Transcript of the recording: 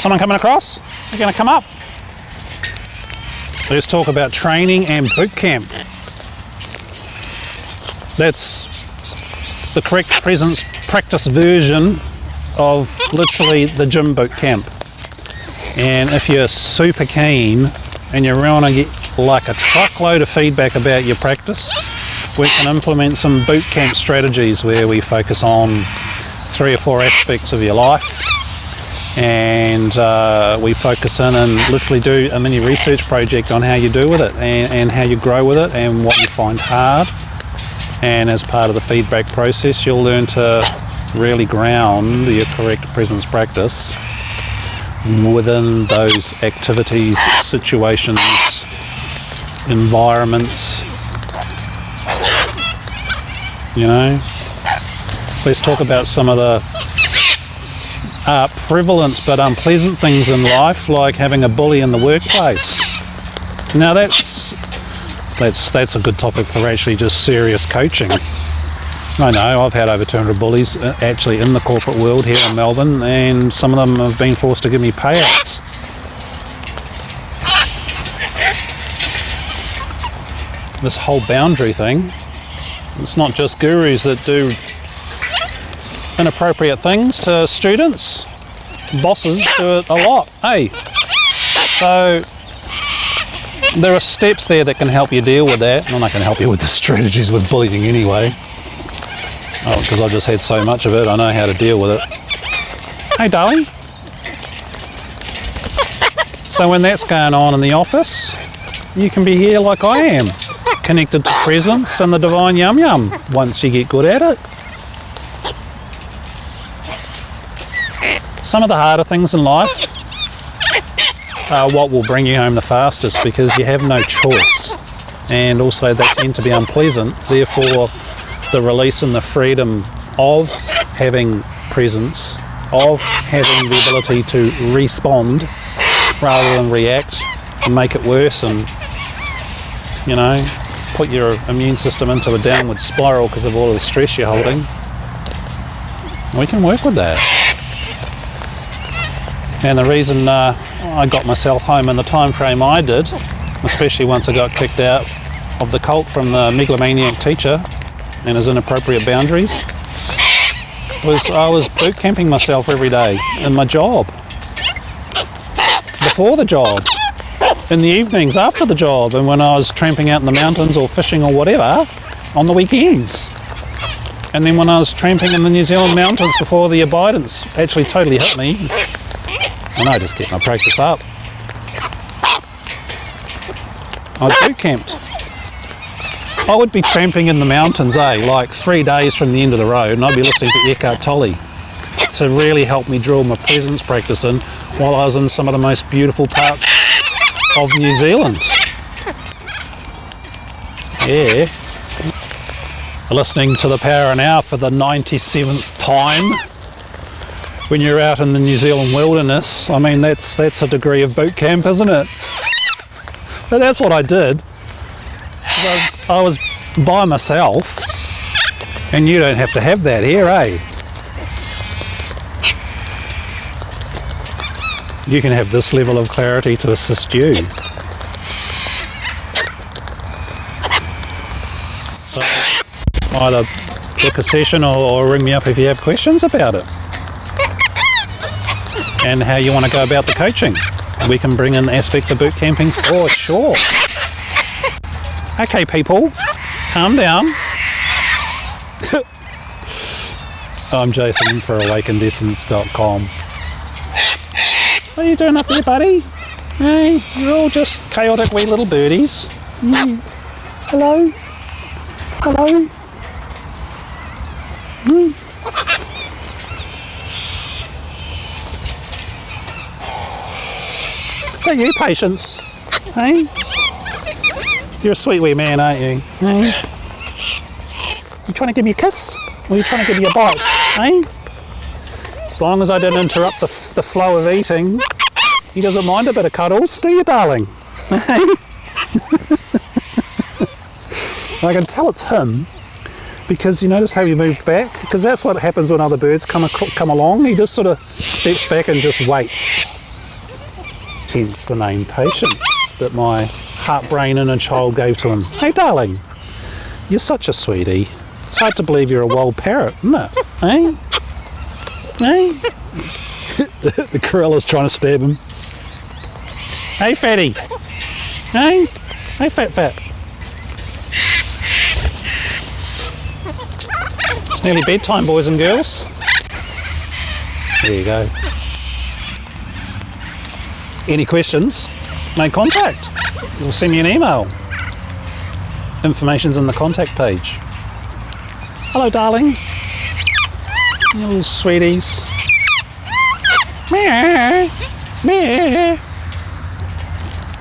Someone coming across? They're going to come up. Let's talk about training and boot camp. That's the correct presence practice version of literally the gym boot camp. And if you're super keen and you want to get like a truckload of feedback about your practice, we can implement some boot camp strategies where we focus on 3 or 4 aspects of your life, and we focus in and literally do a mini research project on how you do with it and how you grow with it and what you find hard. And as part of the feedback process, you'll learn to really ground your correct presence practice within those activities, situations, environments. You know, let's talk about some of the prevalent but unpleasant things in life, like having a bully in the workplace. Now that's a good topic for actually just serious coaching. I know I've had over 200 bullies actually in the corporate world here in Melbourne, and some of them have been forced to give me payouts. This whole boundary thing, it's not just gurus that do inappropriate things to students. Bosses do it a lot, hey? So there are steps there that can help you deal with that, and I can help you with the strategies with bullying anyway. Oh, because I've just had so much of it, I know how to deal with it. Hey, darling. So when that's going on in the office, you can be here like I am, connected to presence and the divine yum yum, once you get good at it. Some of the harder things in life are what will bring you home the fastest, because you have no choice, and also they tend to be unpleasant. Therefore, the release and the freedom of having presence, of having the ability to respond rather than react and make it worse, and, you know, put your immune system into a downward spiral because of all of the stress you're holding. We can work with that. And the reason I got myself home in the time frame I did, especially once I got kicked out of the cult from the megalomaniac teacher and his inappropriate boundaries, was I was boot camping myself every day in my job, before the job, in the evenings after the job, and when I was tramping out in the mountains or fishing or whatever on the weekends. And then when I was tramping in the New Zealand mountains before the abidance actually totally hit me, and I just get my practice up. I was boot camped. I would be tramping in the mountains, like 3 days from the end of the road, and I'd be listening to Eckhart Tolle to really help me draw my presence practice in while I was in some of the most beautiful parts of New Zealand. Yeah. Listening to the Power Now for the 97th time when you're out in the New Zealand wilderness. I mean, that's a degree of boot camp, isn't it? But that's what I did. I was by myself, and you don't have to have that here, eh? You can have this level of clarity to assist you. So either book a session or ring me up if you have questions about it and how you want to go about the coaching. We can bring in aspects of boot camping for sure. Okay, people, calm down. I'm Jason for AwakenedEssence.com. What are you doing up there, buddy? Hey, you're all just chaotic wee little birdies. Hello? Hello? So you, Patience? Hey? You're a sweet wee man, aren't you? Hey? You trying to give me a kiss? Or are you trying to give me a bite? Hey? As long as I didn't interrupt the flow of eating, he doesn't mind a bit of cuddles, do you, darling? Hey? I can tell it's him, because you notice how he moved back? Because that's what happens when other birds come along. He just sort of steps back and just waits. hence the name Patience that my heart-brain inner child gave to him. Hey darling, you're such a sweetie. It's hard to believe you're a wild parrot, isn't it? Eh? Eh? The gorilla's trying to stab him. Hey fatty. Hey? Hey fat. It's nearly bedtime, boys and girls. There you go. Any questions? Make contact. Or send me an email. Information's in the contact page. Hello, darling. You little sweeties. Meow. Meow.